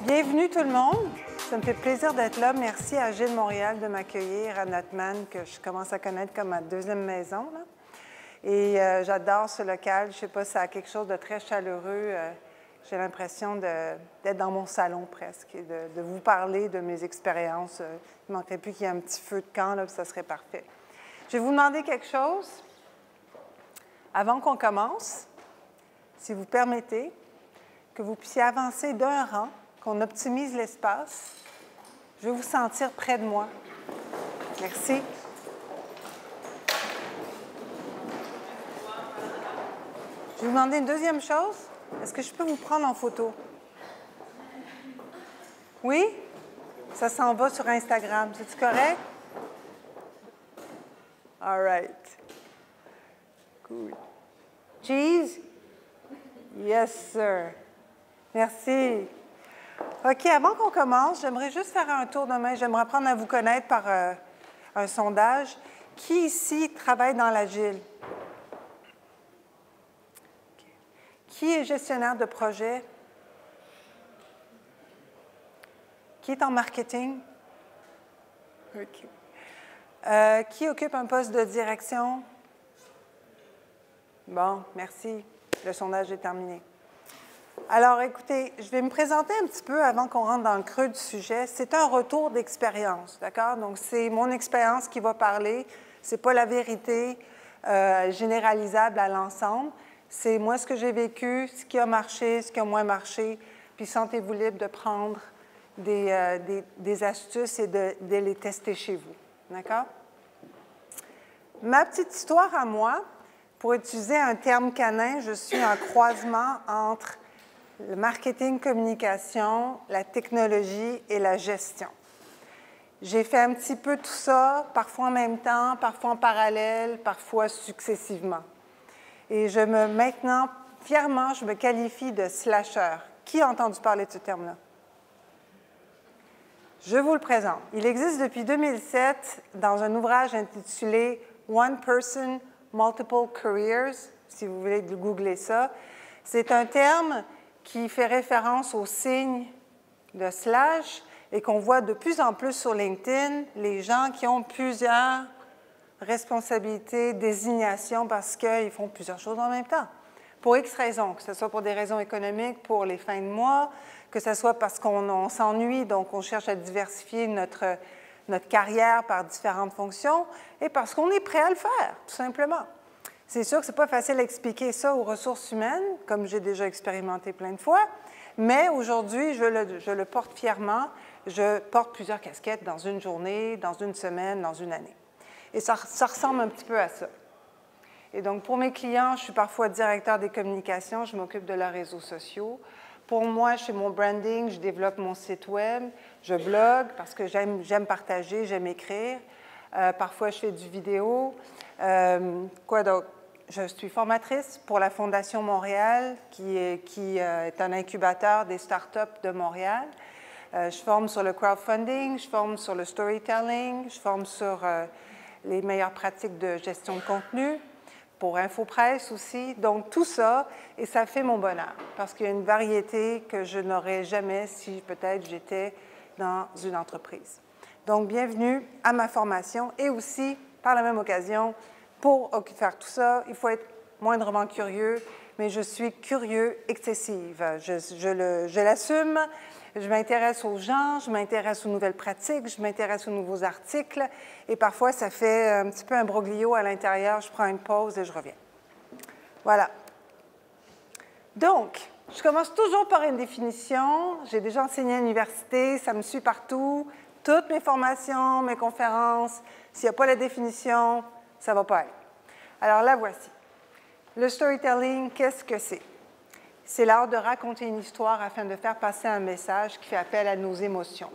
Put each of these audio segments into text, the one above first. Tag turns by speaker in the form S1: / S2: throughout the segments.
S1: Bienvenue tout le monde. Ça me fait plaisir d'être là. Merci à Agile Montréal de m'accueillir, à Notman, que je commence à connaître comme ma deuxième maison, là. Et j'adore ce local. Je ne sais pas si ça a quelque chose de très chaleureux. J'ai l'impression d'être dans mon salon presque et de vous parler de mes expériences. Il ne manquerait plus qu'il y ait un petit feu de camp, là, puis ça serait parfait. Je vais vous demander quelque chose avant qu'on commence, si vous permettez, que vous puissiez avancer d'un rang, qu'on optimise l'espace. Je vais vous sentir près de moi. Merci. Je vais vous demander une deuxième chose. Est-ce que je peux vous prendre en photo? Oui? Ça s'en va sur Instagram. C'est-tu correct? All right. Cool. Cheese? Yes, sir. Merci. OK, avant qu'on commence, j'aimerais juste faire un tour de main. J'aimerais apprendre à vous connaître par un sondage. Qui ici travaille dans l'Agile? Qui est gestionnaire de projet? Qui est en marketing? OK. Qui occupe un poste de direction? Bon, merci. Le sondage est terminé. Alors, écoutez, je vais me présenter un petit peu avant qu'on rentre dans le creux du sujet. C'est un retour d'expérience, d'accord? Donc, c'est mon expérience qui va parler. Ce n'est pas la vérité généralisable à l'ensemble. C'est moi ce que j'ai vécu, ce qui a marché, ce qui a moins marché, puis sentez-vous libre de prendre des astuces et de les tester chez vous, d'accord? Ma petite histoire à moi, pour utiliser un terme canin, je suis un croisement entre le marketing, communication, la technologie et la gestion. J'ai fait un petit peu tout ça, parfois en même temps, parfois en parallèle, parfois successivement. Et maintenant, fièrement, je me qualifie de slasher. Qui a entendu parler de ce terme-là? Je vous le présente. Il existe depuis 2007 dans un ouvrage intitulé « One Person, Multiple Careers », si vous voulez googler ça. C'est un terme qui fait référence au signe de slash et qu'on voit de plus en plus sur LinkedIn, les gens qui ont plusieurs responsabilités, désignations parce qu'ils font plusieurs choses en même temps. Pour X raisons, que ce soit pour des raisons économiques, pour les fins de mois, que ce soit parce qu'on s'ennuie, donc on cherche à diversifier notre carrière par différentes fonctions, et parce qu'on est prêt à le faire, tout simplement. C'est sûr que ce n'est pas facile à expliquer ça aux ressources humaines, comme j'ai déjà expérimenté plein de fois, mais aujourd'hui, je le porte fièrement. Je porte plusieurs casquettes dans une journée, dans une semaine, dans une année. Et ça ressemble un petit peu à ça. Et donc, pour mes clients, je suis parfois directeur des communications, je m'occupe de leurs réseaux sociaux. Pour moi, chez mon branding, je développe mon site web, je blogue parce que j'aime partager, j'aime écrire. Parfois, je fais du vidéo. Quoi d'autre? Je suis formatrice pour la Fondation Montréal, qui est un incubateur des startups de Montréal. Je forme sur le crowdfunding, je forme sur le storytelling, je forme sur les meilleures pratiques de gestion de contenu, pour InfoPresse aussi. Donc, tout ça, et ça fait mon bonheur, parce qu'il y a une variété que je n'aurais jamais si peut-être j'étais dans une entreprise. Donc, bienvenue à ma formation et aussi, par la même occasion, pour faire tout ça, il faut être moindrement curieux, mais je suis curieux excessive. Je l'assume. Je m'intéresse aux gens, je m'intéresse aux nouvelles pratiques, je m'intéresse aux nouveaux articles, et parfois, ça fait un petit peu un broglio à l'intérieur. Je prends une pause et je reviens. Voilà. Donc, je commence toujours par une définition. J'ai déjà enseigné à l'université, ça me suit partout. Toutes mes formations, mes conférences, s'il n'y a pas la définition, ça ne va pas aller. Alors, la voici. Le storytelling, qu'est-ce que c'est? C'est l'art de raconter une histoire afin de faire passer un message qui fait appel à nos émotions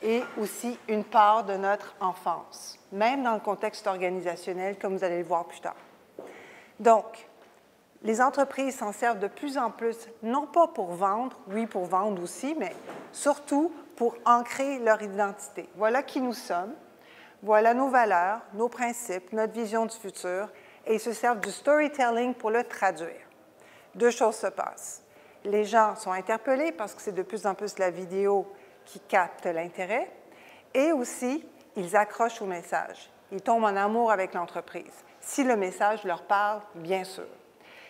S1: et aussi une part de notre enfance, même dans le contexte organisationnel, comme vous allez le voir plus tard. Donc, les entreprises s'en servent de plus en plus, non pas pour vendre, oui, pour vendre aussi, mais surtout pour ancrer leur identité. Voilà qui nous sommes, voilà nos valeurs, nos principes, notre vision du futur, et ils se servent du storytelling pour le traduire. Deux choses se passent. les gens sont interpellés parce que c'est de plus en plus la vidéo qui capte l'intérêt, et aussi, ils accrochent au message. Ils tombent en amour avec l'entreprise, si le message leur parle, bien sûr.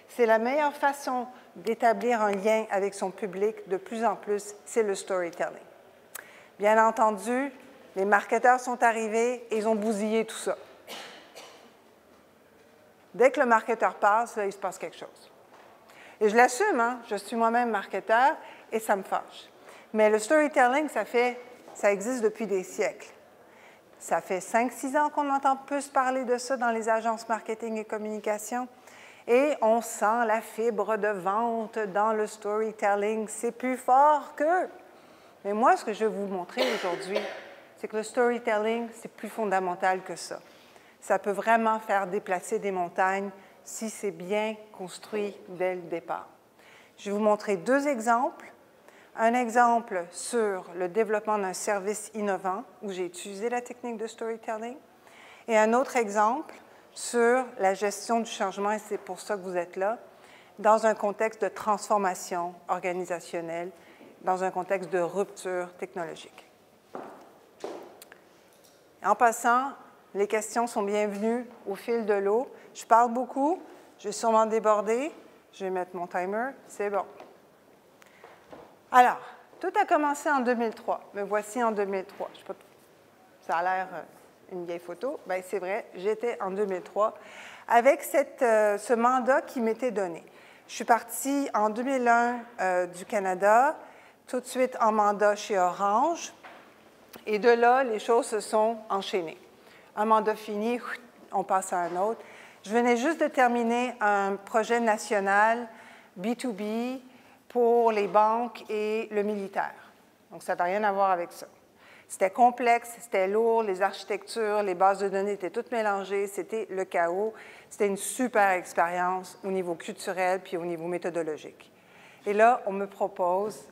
S1: C'est la meilleure façon d'établir un lien avec son public de plus en plus, c'est le storytelling. Bien entendu, les marketeurs sont arrivés et ils ont bousillé tout ça. Dès que le marketeur passe, là, il se passe quelque chose. Et je l'assume, hein? Je suis moi-même marketeur et ça me fâche. Mais le storytelling, ça existe depuis des siècles. Ça fait 5-6 ans qu'on entend plus parler de ça dans les agences marketing et communication. Et on sent la fibre de vente dans le storytelling. C'est plus fort qu'eux. Mais moi, ce que je vais vous montrer aujourd'hui, c'est que le storytelling, c'est plus fondamental que ça. Ça peut vraiment faire déplacer des montagnes si c'est bien construit dès le départ. Je vais vous montrer 2 exemples. Un exemple sur le développement d'un service innovant où j'ai utilisé la technique de storytelling et un autre exemple sur la gestion du changement, et c'est pour ça que vous êtes là, dans un contexte de transformation organisationnelle, dans un contexte de rupture technologique. En passant, les questions sont bienvenues au fil de l'eau. Je parle beaucoup, je vais sûrement déborder. Je vais mettre mon timer, c'est bon. Alors, tout a commencé en 2003. Me voici en 2003. Je sais pas, ça a l'air une vieille photo. Bien, c'est vrai, j'étais en 2003 avec ce mandat qui m'était donné. Je suis partie en 2001 du Canada, tout de suite en mandat chez Orange. Et de là, les choses se sont enchaînées. Un mandat fini, on passe à un autre. Je venais juste de terminer un projet national B2B pour les banques et le militaire. Donc, ça n'a rien à voir avec ça. C'était complexe, c'était lourd, les architectures, les bases de données étaient toutes mélangées, c'était le chaos. C'était une super expérience au niveau culturel puis au niveau méthodologique. Et là, on me propose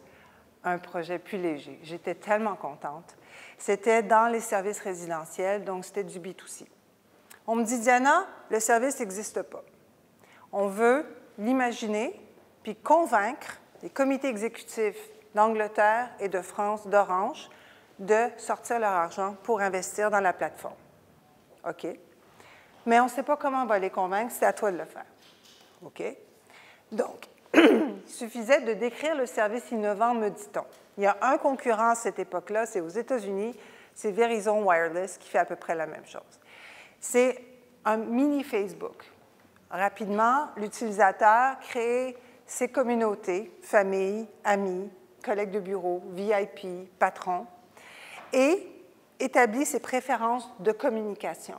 S1: un projet plus léger. J'étais tellement contente. C'était dans les services résidentiels, donc c'était du B2C. On me dit, Diana, le service n'existe pas. On veut l'imaginer puis convaincre les comités exécutifs d'Angleterre et de France, d'Orange, de sortir leur argent pour investir dans la plateforme. OK. Mais on ne sait pas comment on va les convaincre, c'est à toi de le faire. OK. Donc, il suffisait de décrire le service innovant, me dit-on. Il y a un concurrent à cette époque-là, c'est aux États-Unis, c'est Verizon Wireless qui fait à peu près la même chose. C'est un mini Facebook. Rapidement, l'utilisateur crée ses communautés, familles, amis, collègues de bureau, VIP, patrons, et établit ses préférences de communication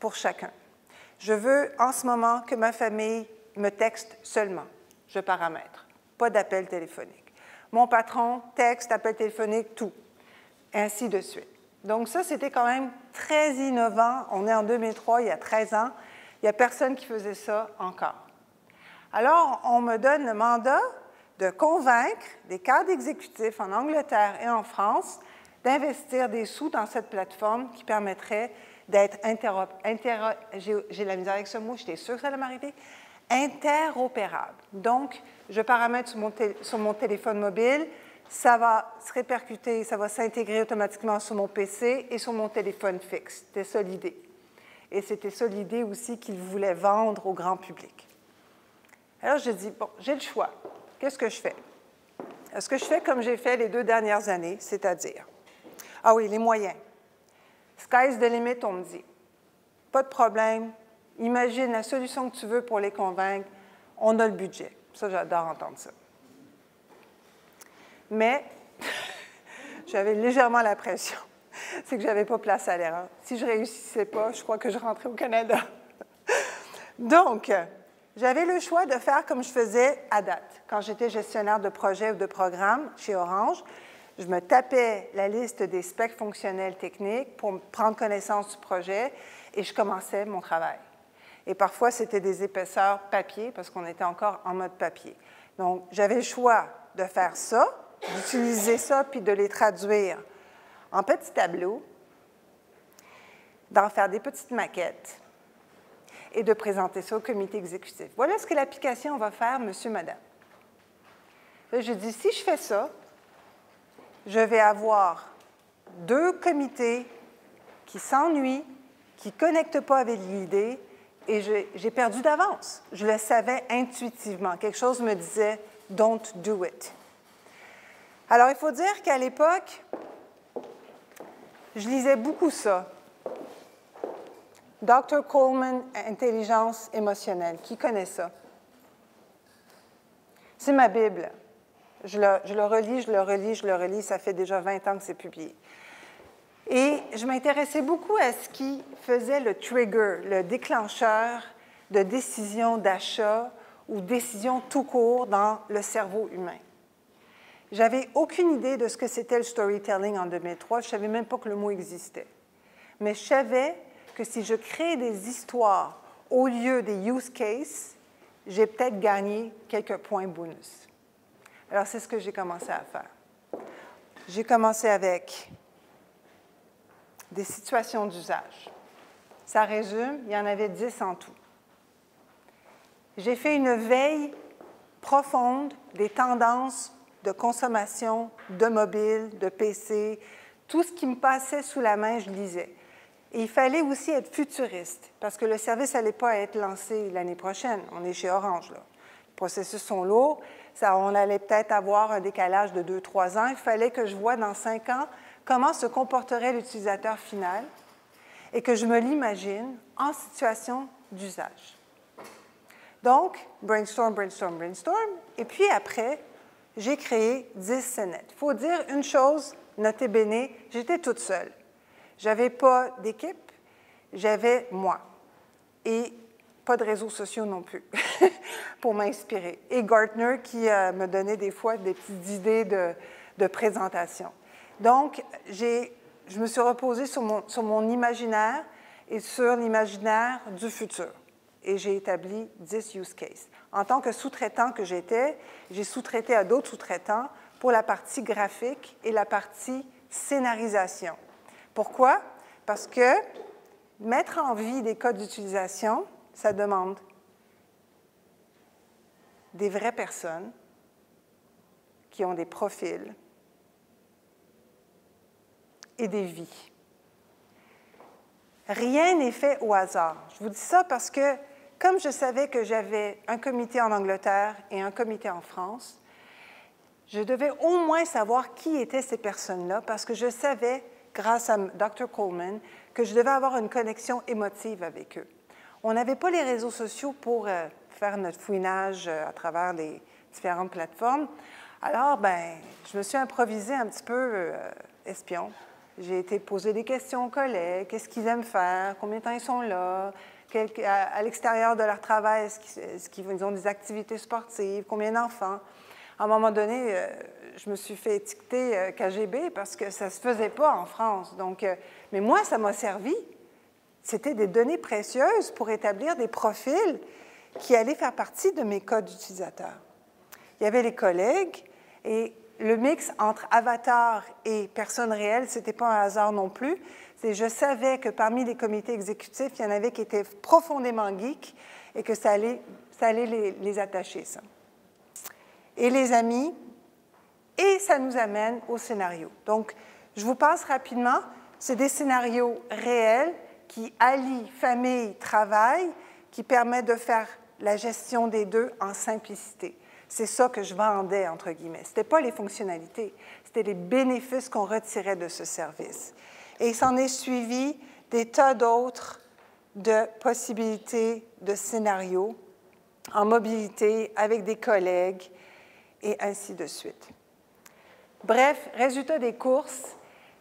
S1: pour chacun. Je veux en ce moment que ma famille me texte seulement. Je paramètre. Pas d'appel téléphonique. Mon patron, texte, appel téléphonique, tout. Ainsi de suite. Donc ça, c'était quand même très innovant. On est en 2003, il y a 13 ans. Il n'y a personne qui faisait ça encore. Alors, on me donne le mandat de convaincre les cadres exécutifs en Angleterre et en France d'investir des sous dans cette plateforme qui permettrait d'être j'ai la misère avec ce mot, j'étais sûre que ça allait m'arriver, interopérable. Donc, je paramètre sur mon téléphone mobile, ça va se répercuter, ça va s'intégrer automatiquement sur mon PC et sur mon téléphone fixe. C'était ça l'idée. Et c'était ça l'idée aussi qu'ils voulaient vendre au grand public. Alors, je dis, bon, j'ai le choix. Qu'est-ce que je fais? Est-ce que je fais comme j'ai fait les 2 dernières années, c'est-à-dire, ah oui, les moyens. Sky's the limit, on me dit. Pas de problème. Imagine la solution que tu veux pour les convaincre. On a le budget. Ça, j'adore entendre ça. Mais j'avais légèrement la pression. C'est que je n'avais pas place à l'erreur. Si je ne réussissais pas, je crois que je rentrais au Canada. Donc, j'avais le choix de faire comme je faisais à date. Quand j'étais gestionnaire de projet ou de programme chez Orange, je me tapais la liste des specs fonctionnels techniques pour prendre connaissance du projet et je commençais mon travail. Et parfois, c'était des épaisseurs papier parce qu'on était encore en mode papier. Donc, j'avais le choix de faire ça, d'utiliser ça puis de les traduire en petits tableaux, d'en faire des petites maquettes et de présenter ça au comité exécutif. Voilà ce que l'application va faire, monsieur, madame. Là, j'ai dit, si je fais ça, je vais avoir 2 comités qui s'ennuient, qui ne connectent pas avec l'idée, et j'ai perdu d'avance. Je le savais intuitivement. Quelque chose me disait « don't do it ». Alors, il faut dire qu'à l'époque, je lisais beaucoup ça. Dr. Coleman, Intelligence émotionnelle. Qui connaît ça? C'est ma Bible. Je le relis, je le relis, je le relis. Ça fait déjà 20 ans que c'est publié. Et je m'intéressais beaucoup à ce qui faisait le trigger, le déclencheur de décision d'achat ou décision tout court dans le cerveau humain. J'avais aucune idée de ce que c'était le storytelling en 2003. Je ne savais même pas que le mot existait. Mais je savais que si je crée des histoires au lieu des use cases, j'ai peut-être gagné quelques points bonus. Alors, c'est ce que j'ai commencé à faire. J'ai commencé avec des situations d'usage. Ça résume, il y en avait 10 en tout. J'ai fait une veille profonde des tendances de consommation de mobile, de PC, tout ce qui me passait sous la main, je lisais. Et il fallait aussi être futuriste, parce que le service n'allait pas être lancé l'année prochaine. On est chez Orange, là. Les processus sont lourds. On allait peut-être avoir un décalage de 2-3 ans. Il fallait que je voie dans 5 ans comment se comporterait l'utilisateur final et que je me l'imagine en situation d'usage. Donc, brainstorm, brainstorm, brainstorm. Et puis après, j'ai créé 10 scénettes. Il faut dire une chose, notez bene, j'étais toute seule. Je n'avais pas d'équipe, j'avais moi. Et pas de réseaux sociaux non plus pour m'inspirer. Et Gartner qui me donnait des fois des petites idées de présentation. Donc, je me suis reposée sur mon imaginaire et sur l'imaginaire du futur. Et j'ai établi 10 use cases. En tant que sous-traitant que j'étais, j'ai sous-traité à d'autres sous-traitants pour la partie graphique et la partie scénarisation. Pourquoi? Parce que mettre en vie des cas d'utilisation, ça demande des vraies personnes qui ont des profils et des vies. Rien n'est fait au hasard. Je vous dis ça parce que, comme je savais que j'avais un comité en Angleterre et un comité en France, je devais au moins savoir qui étaient ces personnes-là parce que je savais, grâce à Dr. Coleman, que je devais avoir une connexion émotive avec eux. On n'avait pas les réseaux sociaux pour faire notre fouinage à travers les différentes plateformes. Alors, je me suis improvisée un petit peu espion. J'ai été poser des questions aux collègues, qu'est-ce qu'ils aiment faire, combien de temps ils sont là, à l'extérieur de leur travail, est-ce qu'ils ont des activités sportives, combien d'enfants. À un moment donné, je me suis fait étiqueter KGB parce que ça ne se faisait pas en France. Donc, mais moi, ça m'a servi. C'était des données précieuses pour établir des profils qui allaient faire partie de mes codes utilisateurs. Il y avait les collègues et le mix entre avatar et personnes réelles, ce n'était pas un hasard non plus. Je savais que parmi les comités exécutifs, il y en avait qui étaient profondément geeks et que ça allait les attacher, ça. Et les amis, et ça nous amène au scénario. Donc, je vous passe rapidement. C'est des scénarios réels qui allient famille, travail, qui permettent de faire la gestion des deux en simplicité. C'est ça que je vendais, entre guillemets. Ce n'était pas les fonctionnalités, c'était les bénéfices qu'on retirait de ce service. Et il s'en est suivi des tas d'autres de possibilités de scénarios en mobilité avec des collègues et ainsi de suite. Bref, résultat des courses,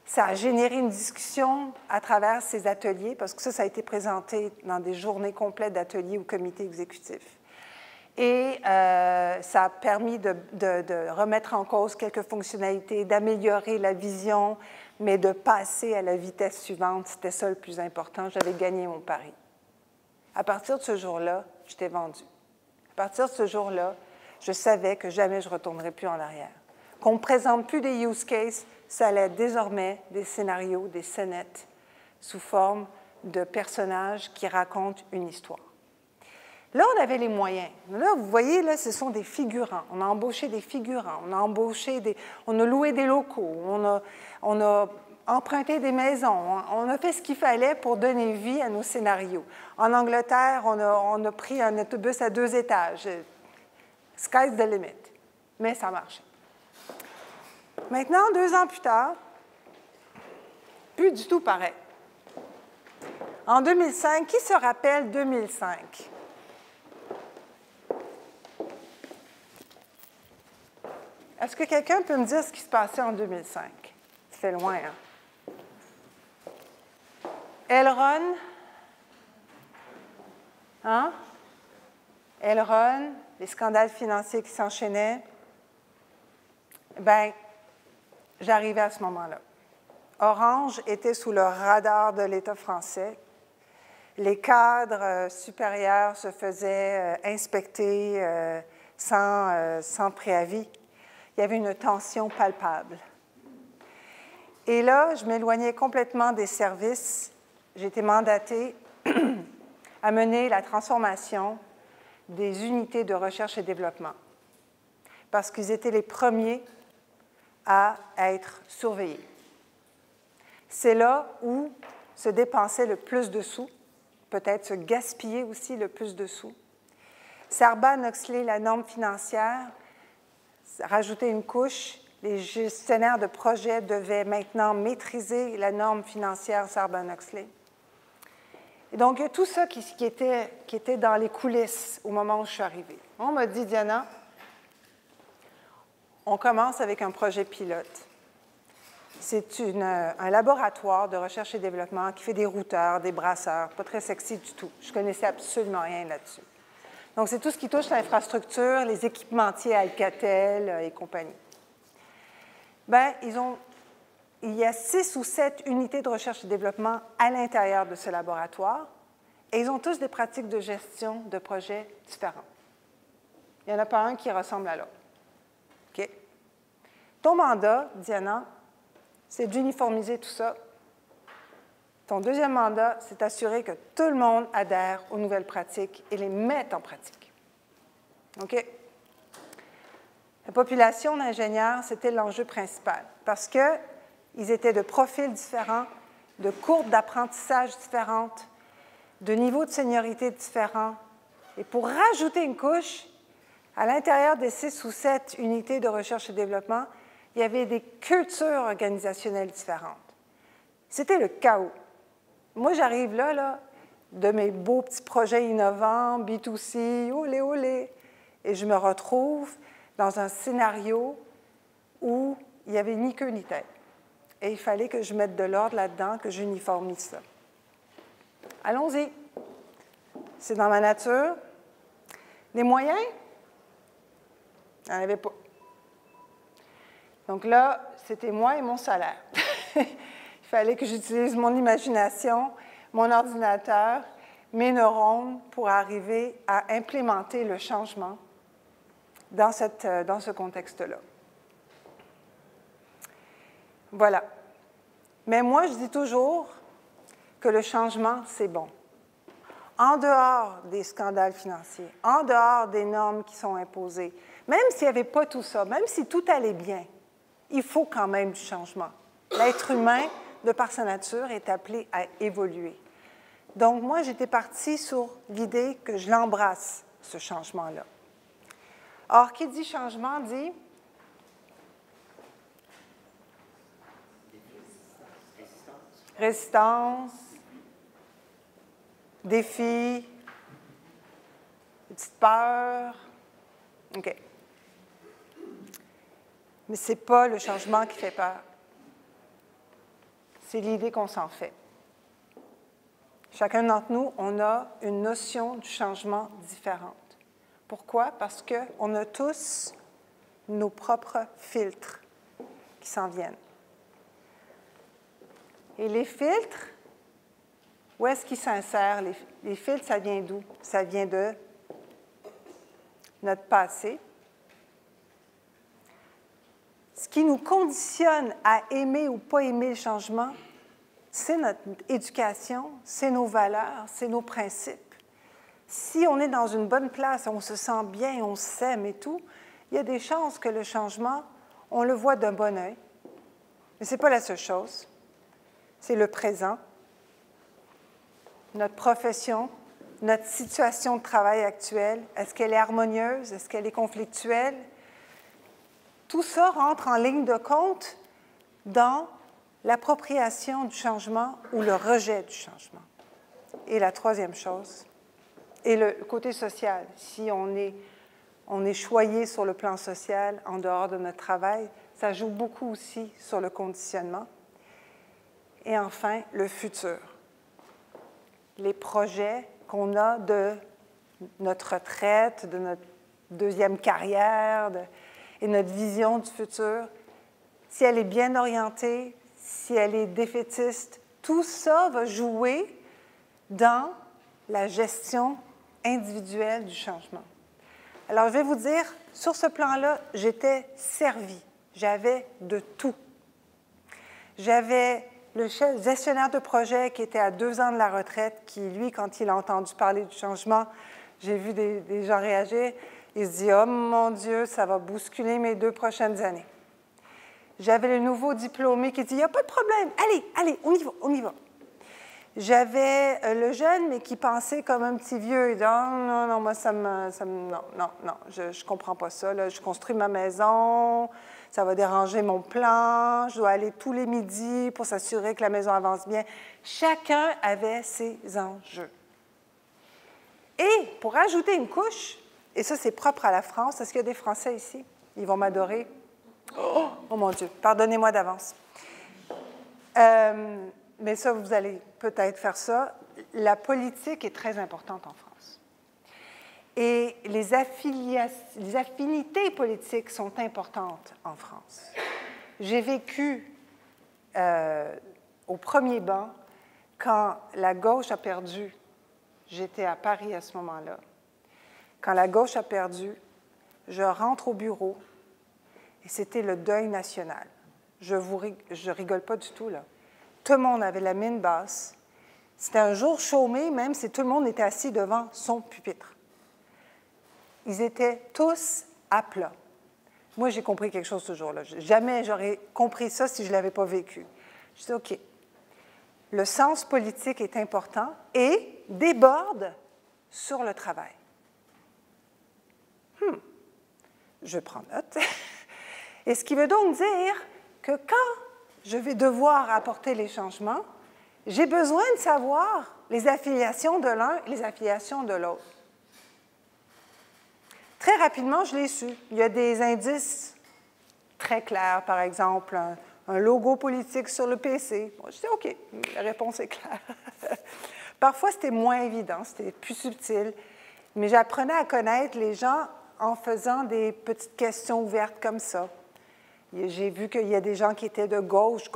S1: ça a généré une discussion à travers ces ateliers, parce que ça a été présenté dans des journées complètes d'ateliers au comité exécutif. Et ça a permis de remettre en cause quelques fonctionnalités, d'améliorer la vision, mais de passer à la vitesse suivante. C'était ça le plus important. J'avais gagné mon pari. À partir de ce jour-là, j'étais vendue. À partir de ce jour-là, je savais que jamais je ne retournerais plus en arrière. Qu'on ne me présente plus des use cases, ça allait être désormais des scénarios, des scénettes, sous forme de personnages qui racontent une histoire. Là, on avait les moyens. Là, vous voyez, là, ce sont des figurants. On a embauché des figurants, on a loué des locaux, on a emprunté des maisons, on a fait ce qu'il fallait pour donner vie à nos scénarios. En Angleterre, on a pris un autobus à 2 étages. Sky's the limit. Mais ça marche. Maintenant, 2 ans plus tard, plus du tout pareil. En 2005, qui se rappelle 2005? Est-ce que quelqu'un peut me dire ce qui se passait en 2005? C'est loin, hein? Enron? Hein? Enron, les scandales financiers qui s'enchaînaient. Bien, j'arrivais à ce moment-là. Orange était sous le radar de l'État français. Les cadres supérieurs se faisaient inspecter sans préavis. Il y avait une tension palpable. Et là, je m'éloignais complètement des services. J'ai été mandatée à mener la transformation des unités de recherche et développement parce qu'ils étaient les premiers à être surveillés. C'est là où se dépensait le plus de sous, peut-être se gaspillait aussi le plus de sous. Sarbanes-Oxley, la norme financière, rajoutait une couche. Les gestionnaires de projets devaient maintenant maîtriser la norme financière Sarbanes-Oxley. Et donc, il y a tout ça qui était dans les coulisses au moment où je suis arrivée. On m'a dit, Diana, on commence avec un projet pilote. C'est un laboratoire de recherche et développement qui fait des routeurs, des brasseurs, pas très sexy du tout. Je ne connaissais absolument rien là-dessus. Donc, c'est tout ce qui touche l'infrastructure, les équipementiers Alcatel et compagnie. Bien, il y a 6 ou 7 unités de recherche et développement à l'intérieur de ce laboratoire et ils ont tous des pratiques de gestion de projets différentes. Il n'y en a pas un qui ressemble à l'autre. OK? Ton mandat, Diana, c'est d'uniformiser tout ça. Ton deuxième mandat, c'est d'assurer que tout le monde adhère aux nouvelles pratiques et les mette en pratique. OK? La population d'ingénieurs, c'était l'enjeu principal parce qu'ils étaient de profils différents, de courbes d'apprentissage différentes, de niveaux de seniorité différents. Et pour rajouter une couche, à l'intérieur des 6 ou 7 unités de recherche et développement, il y avait des cultures organisationnelles différentes. C'était le chaos. Moi, j'arrive là, de mes beaux petits projets innovants, B2C, olé, olé, et je me retrouve dans un scénario où il n'y avait ni queue ni tête. Et il fallait que je mette de l'ordre là-dedans, que j'uniformise ça. Allons-y. C'est dans ma nature. Les moyens, il n'y en avait pas. Donc là, c'était moi et mon salaire. Il fallait que j'utilise mon imagination, mon ordinateur, mes neurones pour arriver à implémenter le changement dans ce contexte-là. Voilà. Mais moi, je dis toujours que le changement, c'est bon. En dehors des scandales financiers, en dehors des normes qui sont imposées, même s'il n'y avait pas tout ça, même si tout allait bien, il faut quand même du changement. L'être humain, de par sa nature, est appelé à évoluer. Donc, moi, j'étais partie sur l'idée que je l'embrasse, ce changement-là. Or, qui dit changement dit résistance, défi, petite peur. OK. Mais ce n'est pas le changement qui fait peur. C'est l'idée qu'on s'en fait. Chacun d'entre nous, on a une notion du changement différente. Pourquoi? Parce qu'on a tous nos propres filtres qui s'en viennent. Et les filtres, où est-ce qu'ils s'insèrent? Les filtres, ça vient d'où? Ça vient de notre passé. Ce qui nous conditionne à aimer ou pas aimer le changement, c'est notre éducation, c'est nos valeurs, c'est nos principes. Si on est dans une bonne place, on se sent bien, on s'aime et tout, il y a des chances que le changement, on le voit d'un bon œil. Mais ce n'est pas la seule chose. C'est le présent, notre profession, notre situation de travail actuelle. Est-ce qu'elle est harmonieuse? Est-ce qu'elle est conflictuelle? Tout ça rentre en ligne de compte dans l'appropriation du changement ou le rejet du changement. Et la troisième chose, et le côté social. Si on est choyé sur le plan social en dehors de notre travail, ça joue beaucoup aussi sur le conditionnement. Et enfin, le futur. Les projets qu'on a de notre retraite, de notre deuxième carrière, et notre vision du futur, si elle est bien orientée, si elle est défaitiste, tout ça va jouer dans la gestion individuelle du changement. Alors, je vais vous dire, sur ce plan-là, j'étais servie. J'avais de tout. J'avais le gestionnaire de projet qui était à 2 ans de la retraite, qui, lui, quand il a entendu parler du changement, j'ai vu des gens réagir, il se dit « Oh mon Dieu, ça va bousculer mes 2 prochaines années. » J'avais le nouveau diplômé qui dit « Il n'y a pas de problème, allez, on y va, on y va. » J'avais le jeune, mais qui pensait comme un petit vieux. Il dit « Non, moi, non, je ne comprends pas ça. Là, je construis ma maison, ça va déranger mon plan, je dois aller tous les midis pour s'assurer que la maison avance bien. » Chacun avait ses enjeux. Et pour ajouter une couche, et ça, c'est propre à la France, est-ce qu'il y a des Français ici? Ils vont m'adorer. Oh mon Dieu, pardonnez-moi d'avance. Mais ça, vous allez peut-être faire ça. La politique est très importante en France. Et les affinités politiques sont importantes en France. J'ai vécu au premier banc quand la gauche a perdu. J'étais à Paris à ce moment-là. Quand la gauche a perdu, je rentre au bureau et c'était le deuil national. Je rigole pas du tout, là. Tout le monde avait la mine basse. C'était un jour chômé, même si tout le monde était assis devant son pupitre. Ils étaient tous à plat. Moi, j'ai compris quelque chose ce jour-là. Jamais j'aurais compris ça si je ne l'avais pas vécu. Je dis, OK, le sens politique est important et déborde sur le travail. Je prends note. Et ce qui veut donc dire que quand je vais devoir apporter les changements, j'ai besoin de savoir les affiliations de l'un et les affiliations de l'autre. Très rapidement, je l'ai su. Il y a des indices très clairs, par exemple, un logo politique sur le PC. Bon, je dis, OK, la réponse est claire. Parfois, c'était moins évident, c'était plus subtil, mais j'apprenais à connaître les gens en faisant des petites questions ouvertes comme ça. J'ai vu qu'il y a des gens qui étaient de gauche,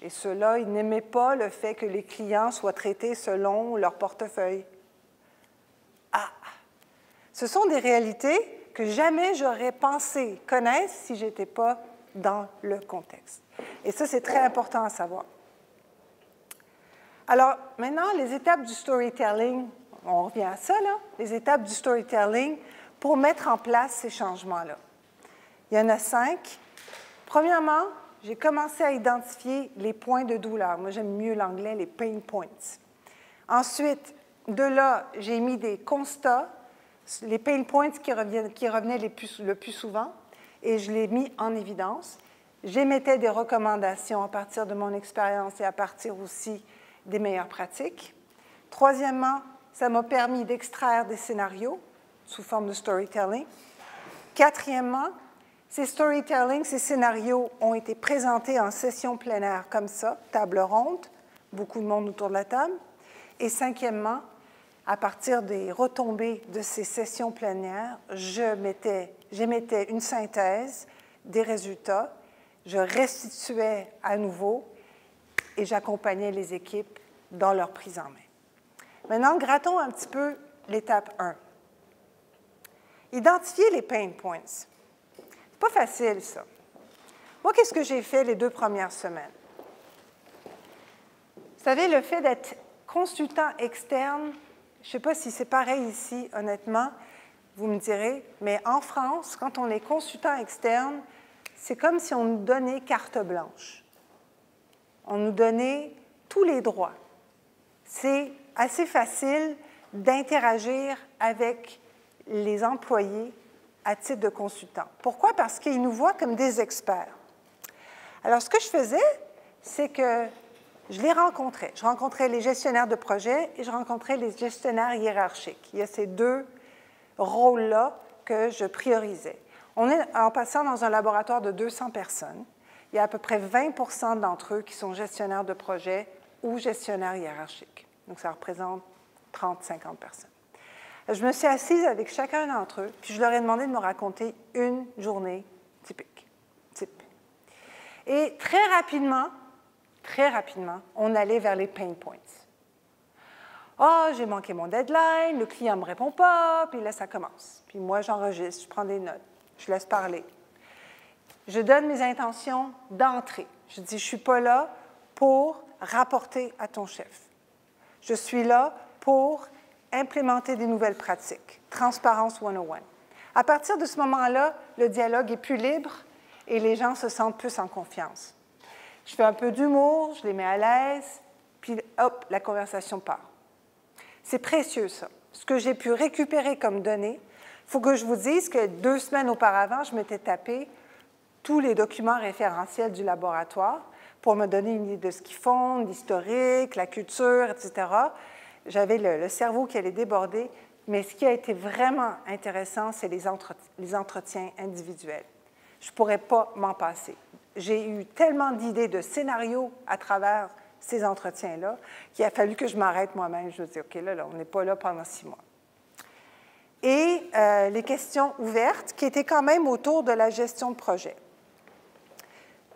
S1: et ceux-là, ils n'aimaient pas le fait que les clients soient traités selon leur portefeuille. Ah! Ce sont des réalités que jamais j'aurais pensé connaître si je n'étais pas dans le contexte. Et ça, c'est très important à savoir. Alors, maintenant, les étapes du storytelling, on revient à ça, là, les étapes du storytelling pour mettre en place ces changements-là. Il y en a 5. Premièrement, j'ai commencé à identifier les points de douleur. Moi, j'aime mieux l'anglais, les pain points. Ensuite, de là, j'ai mis des constats, les pain points qui revenaient le plus souvent, et je les ai mis en évidence. J'émettais des recommandations à partir de mon expérience et à partir aussi des meilleures pratiques. Troisièmement, ça m'a permis d'extraire des scénarios sous forme de storytelling. Quatrièmement, ces storytelling, ces scénarios ont été présentés en session plein air comme ça, table ronde, beaucoup de monde autour de la table. Et cinquièmement, à partir des retombées de ces sessions plein air, j'émettais une synthèse des résultats, je restituais à nouveau et j'accompagnais les équipes dans leur prise en main. Maintenant, grattons un petit peu l'étape 1. Identifier les pain points. C'est pas facile, ça. Moi, qu'est-ce que j'ai fait les 2 premières semaines? Vous savez, le fait d'être consultant externe, Je ne sais pas si c'est pareil ici, honnêtement, vous me direz, mais en France, quand on est consultant externe, c'est comme si on nous donnait carte blanche. On nous donnait tous les droits. C'est assez facile d'interagir avec les employés à titre de consultant. Pourquoi? Parce qu'ils nous voient comme des experts. Alors, ce que je faisais, c'est que je les rencontrais. Je rencontrais les gestionnaires de projet et je rencontrais les gestionnaires hiérarchiques. Il y a ces deux rôles-là que je priorisais. On est en passant dans un laboratoire de 200 personnes. Il y a à peu près 20 d'entre eux qui sont gestionnaires de projet ou gestionnaires hiérarchiques. Donc, ça représente 30-50 personnes. Je me suis assise avec chacun d'entre eux, puis je leur ai demandé de me raconter une journée type. Et très rapidement, on allait vers les pain points. Ah, j'ai manqué mon deadline, le client ne me répond pas, puis là, ça commence. Puis moi, j'enregistre, je prends des notes, je laisse parler. Je donne mes intentions d'entrée. Je dis, je ne suis pas là pour rapporter à ton chef. Je suis là pour implémenter des nouvelles pratiques. Transparence 101. À partir de ce moment-là, le dialogue est plus libre et les gens se sentent plus en confiance. Je fais un peu d'humour, je les mets à l'aise, puis hop, la conversation part. C'est précieux, ça. Ce que j'ai pu récupérer comme données, il faut que je vous dise que 2 semaines auparavant, je m'étais tapé tous les documents référentiels du laboratoire pour me donner une idée de ce qu'ils font, l'historique, la culture, etc. J'avais le cerveau qui allait déborder, mais ce qui a été vraiment intéressant, c'est les entretiens individuels. Je ne pourrais pas m'en passer. J'ai eu tellement d'idées de scénarios à travers ces entretiens-là qu'il a fallu que je m'arrête moi-même. Je me dis, OK, là, on n'est pas là pendant 6 mois. Et les questions ouvertes, qui étaient quand même autour de la gestion de projet.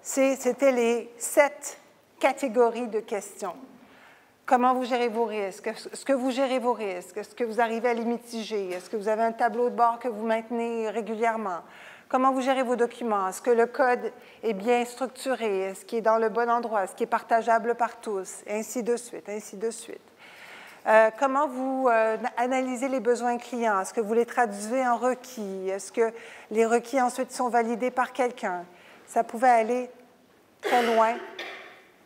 S1: C'était les 7 catégories de questions. Comment vous gérez vos risques? Est-ce que vous gérez vos risques? Est-ce que vous arrivez à les mitiger? Est-ce que vous avez un tableau de bord que vous maintenez régulièrement? Comment vous gérez vos documents? Est-ce que le code est bien structuré? Est-ce qu'il est dans le bon endroit? Est-ce qu'il est partageable par tous? Et ainsi de suite, ainsi de suite. Comment vous analysez les besoins clients? Est-ce que vous les traduisez en requis? Est-ce que les requis ensuite sont validés par quelqu'un? Ça pouvait aller très loin.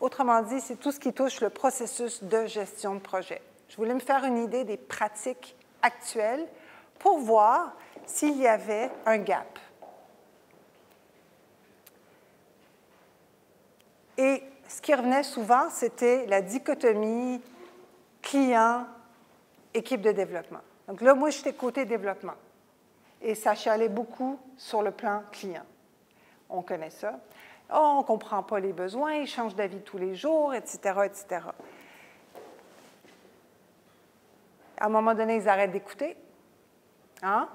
S1: Autrement dit, c'est tout ce qui touche le processus de gestion de projet. Je voulais me faire une idée des pratiques actuelles pour voir s'il y avait un gap. Et ce qui revenait souvent, c'était la dichotomie client, équipe de développement. Donc là, moi, j'étais côté développement. Et ça chialait beaucoup sur le plan client. On connaît ça. Oh, on ne comprend pas les besoins, ils changent d'avis tous les jours, etc., etc. À un moment donné, ils arrêtent d'écouter. Hein?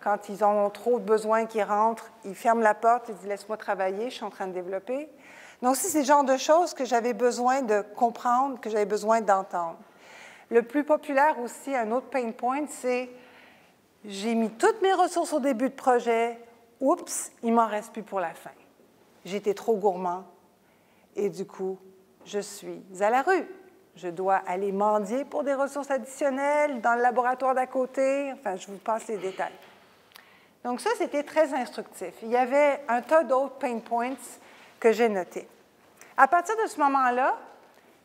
S1: Quand ils ont trop de besoins qui rentrent, ils ferment la porte, ils disent « Laisse-moi travailler, je suis en train de développer ». Donc, c'est le genre de choses que j'avais besoin de comprendre, que j'avais besoin d'entendre. Le plus populaire aussi, un autre pain point, c'est « J'ai mis toutes mes ressources au début de projet, oups, il ne m'en reste plus pour la fin. J'étais trop gourmand et du coup, je suis à la rue. Je dois aller mendier pour des ressources additionnelles dans le laboratoire d'à côté. Enfin, je vous passe les détails. Donc ça, c'était très instructif. Il y avait un tas d'autres pain points que j'ai notés. À partir de ce moment-là,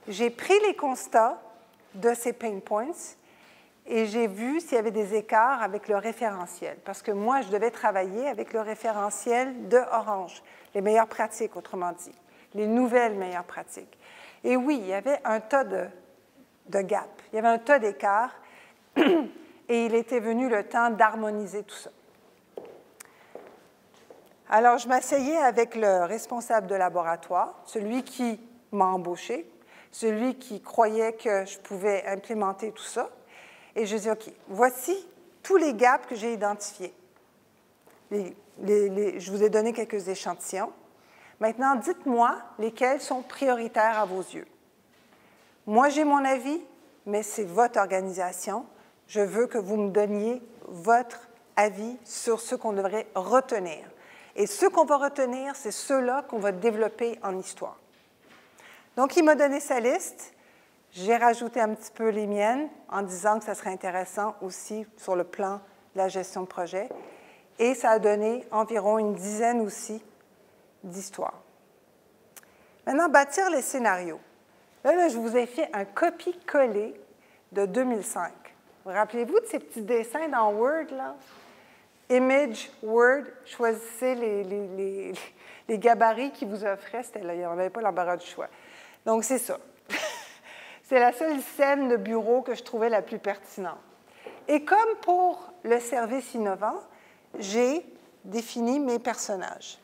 S1: j'ai pris les constats de ces pain points et j'ai vu s'il y avait des écarts avec le référentiel. Parce que moi, je devais travailler avec le référentiel de Orange, les meilleures pratiques, autrement dit, les nouvelles meilleures pratiques. Et oui, il y avait un tas de gaps, il y avait un tas d'écarts, et il était venu le temps d'harmoniser tout ça. Alors, je m'asseyais avec le responsable de laboratoire, celui qui m'a embauché, celui qui croyait que je pouvais implémenter tout ça, et je dis, OK, voici tous les gaps que j'ai identifiés. Je vous ai donné quelques échantillons. Maintenant, dites-moi lesquels sont prioritaires à vos yeux. Moi, j'ai mon avis, mais c'est votre organisation. Je veux que vous me donniez votre avis sur ce qu'on devrait retenir. Et ceux qu'on va retenir, c'est ceux-là qu'on va développer en histoire. Donc, il m'a donné sa liste. J'ai rajouté un petit peu les miennes en disant que ça serait intéressant aussi sur le plan de la gestion de projet. Et ça a donné environ une dizaine aussi d'histoires. Maintenant, bâtir les scénarios. Là, je vous ai fait un copier-coller de 2005. Vous rappelez-vous de ces petits dessins dans Word, là? Image, Word, choisissez les gabarits qui vous offraient. C'était là, il n'y avait pas l'embarras du choix. Donc, c'est ça. C'est la seule scène de bureau que je trouvais la plus pertinente. Et comme pour le service innovant, j'ai défini mes personnages.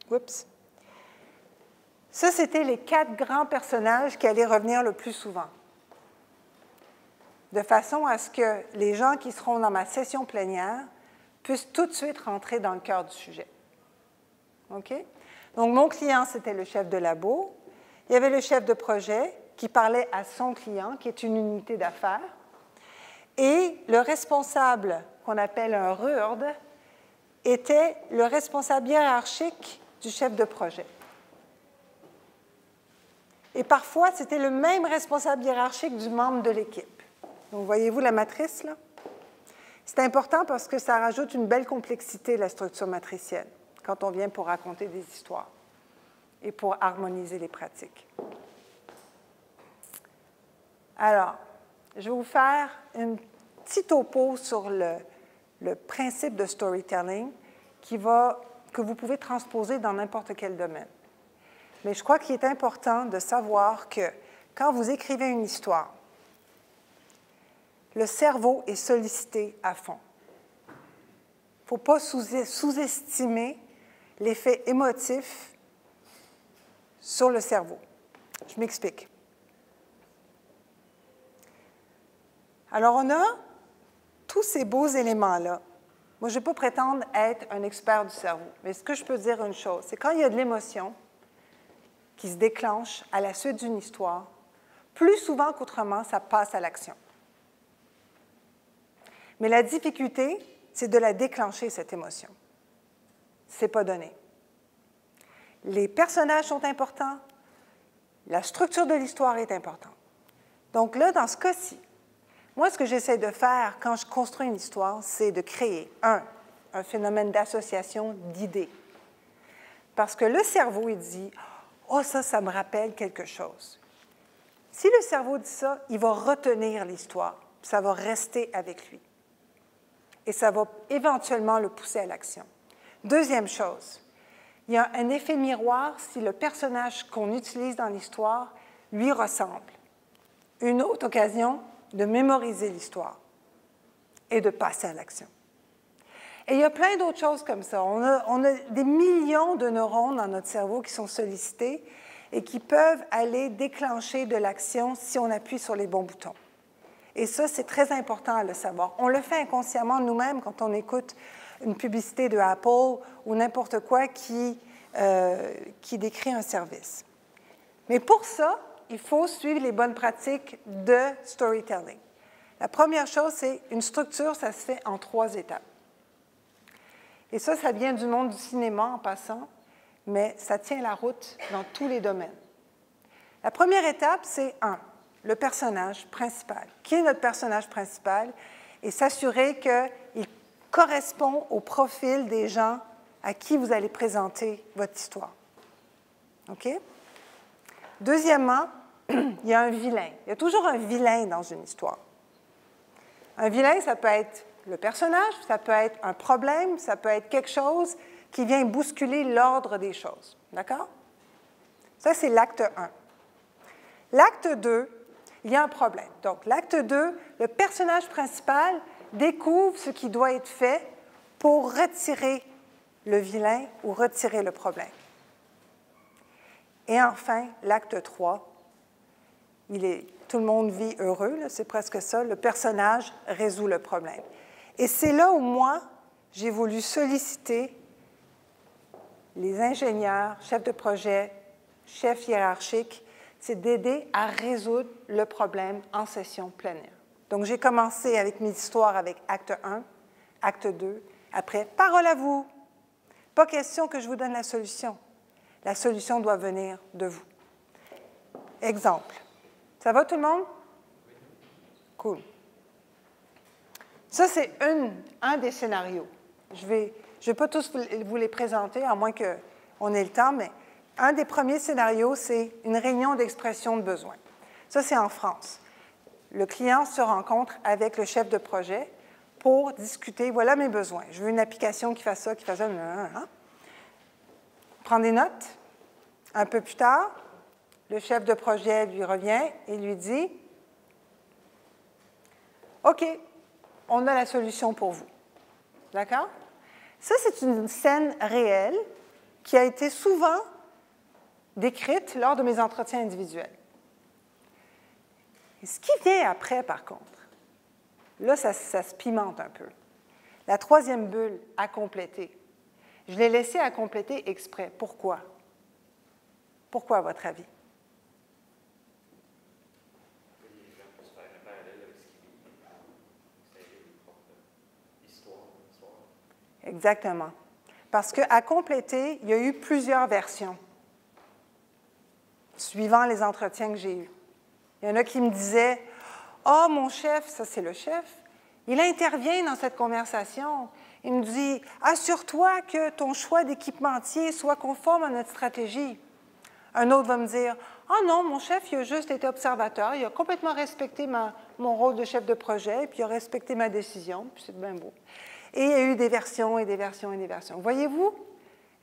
S1: Oups. Ça, c'était les 4 grands personnages qui allaient revenir le plus souvent, de façon à ce que les gens qui seront dans ma session plénière puissent tout de suite rentrer dans le cœur du sujet. OK? Donc, mon client, c'était le chef de labo. Il y avait le chef de projet qui parlait à son client, qui est une unité d'affaires. Et le responsable, qu'on appelle un RURD, était le responsable hiérarchique du chef de projet. Et parfois, c'était le même responsable hiérarchique du membre de l'équipe. Donc, voyez-vous la matrice, là? C'est important parce que ça rajoute une belle complexité, la structure matricielle, quand on vient pour raconter des histoires et pour harmoniser les pratiques. Alors, je vais vous faire une petite topo sur le principe de storytelling que vous pouvez transposer dans n'importe quel domaine. Mais je crois qu'il est important de savoir que quand vous écrivez une histoire, le cerveau est sollicité à fond. Il ne faut pas sous-estimer l'effet émotif sur le cerveau. Je m'explique. Alors, on a tous ces beaux éléments-là. Moi, je ne vais pas prétendre être un expert du cerveau, mais ce que je peux dire une chose, c'est quand il y a de l'émotion qui se déclenche à la suite d'une histoire, plus souvent qu'autrement, ça passe à l'action. Mais la difficulté, c'est de la déclencher, cette émotion. Ce n'est pas donné. Les personnages sont importants, la structure de l'histoire est importante. Donc là, dans ce cas-ci, moi, ce que j'essaie de faire quand je construis une histoire, c'est de créer, un phénomène d'association d'idées. Parce que le cerveau, il dit « Oh, ça me rappelle quelque chose. » Si le cerveau dit ça, il va retenir l'histoire, ça va rester avec lui. Et ça va éventuellement le pousser à l'action. Deuxième chose, il y a un effet miroir si le personnage qu'on utilise dans l'histoire lui ressemble. Une autre occasion de mémoriser l'histoire et de passer à l'action. Et il y a plein d'autres choses comme ça. On a des millions de neurones dans notre cerveau qui sont sollicités et qui peuvent aller déclencher de l'action si on appuie sur les bons boutons. Et ça, c'est très important à le savoir. On le fait inconsciemment nous-mêmes quand on écoute une publicité de Apple ou n'importe quoi qui décrit un service. Mais pour ça, il faut suivre les bonnes pratiques de storytelling. La première chose, c'est une structure, ça se fait en 3 étapes. Et ça vient du monde du cinéma en passant, mais ça tient la route dans tous les domaines. La première étape, c'est le personnage principal. Qui est notre personnage principal? Et s'assurer qu'il correspond au profil des gens à qui vous allez présenter votre histoire. OK? Deuxièmement, il y a un vilain. Il y a toujours un vilain dans une histoire. Un vilain, ça peut être le personnage, ça peut être un problème, ça peut être quelque chose qui vient bousculer l'ordre des choses. D'accord? Ça, c'est l'acte 1. L'acte 2, il y a un problème. Donc, l'acte 2, le personnage principal découvre ce qui doit être fait pour retirer le vilain ou retirer le problème. Et enfin, l'acte 3, tout le monde vit heureux, c'est presque ça, le personnage résout le problème. Et c'est là où moi, j'ai voulu solliciter les ingénieurs, chefs de projet, chefs hiérarchiques, c'est d'aider à résoudre le problème en session plénière. Donc, j'ai commencé avec mes histoires avec acte 1, acte 2, après, parole à vous. Pas question que je vous donne la solution. La solution doit venir de vous. exemple. Ça va tout le monde? Cool. Ça, c'est un des scénarios. Je vais pas tous vous les présenter, à moins qu'on ait le temps, mais un des premiers scénarios, c'est une réunion d'expression de besoin. Ça, c'est en France. Le client se rencontre avec le chef de projet pour discuter, voilà mes besoins. Je veux une application qui fasse ça, qui fasse ça. Prends des notes. Un peu plus tard, le chef de projet lui revient et lui dit, « OK, on a la solution pour vous. » D'accord? Ça, c'est une scène réelle qui a été souvent décrite lors de mes entretiens individuels. Et ce qui vient après, par contre, là, ça se pimente un peu. La troisième bulle, à compléter. Je l'ai laissée à compléter exprès. Pourquoi? Pourquoi, à votre avis? Exactement. Parce qu'à compléter, il y a eu plusieurs versions, suivant les entretiens que j'ai eus. Il y en a qui me disaient, « Ah, mon chef, ça c'est le chef, il intervient dans cette conversation. Il me dit, « Assure-toi que ton choix d'équipementier soit conforme à notre stratégie. » Un autre va me dire, « Ah non, mon chef, il a juste été observateur, il a complètement respecté mon rôle de chef de projet, puis il a respecté ma décision, puis c'est bien beau. » Et il y a eu des versions et des versions et des versions. Voyez-vous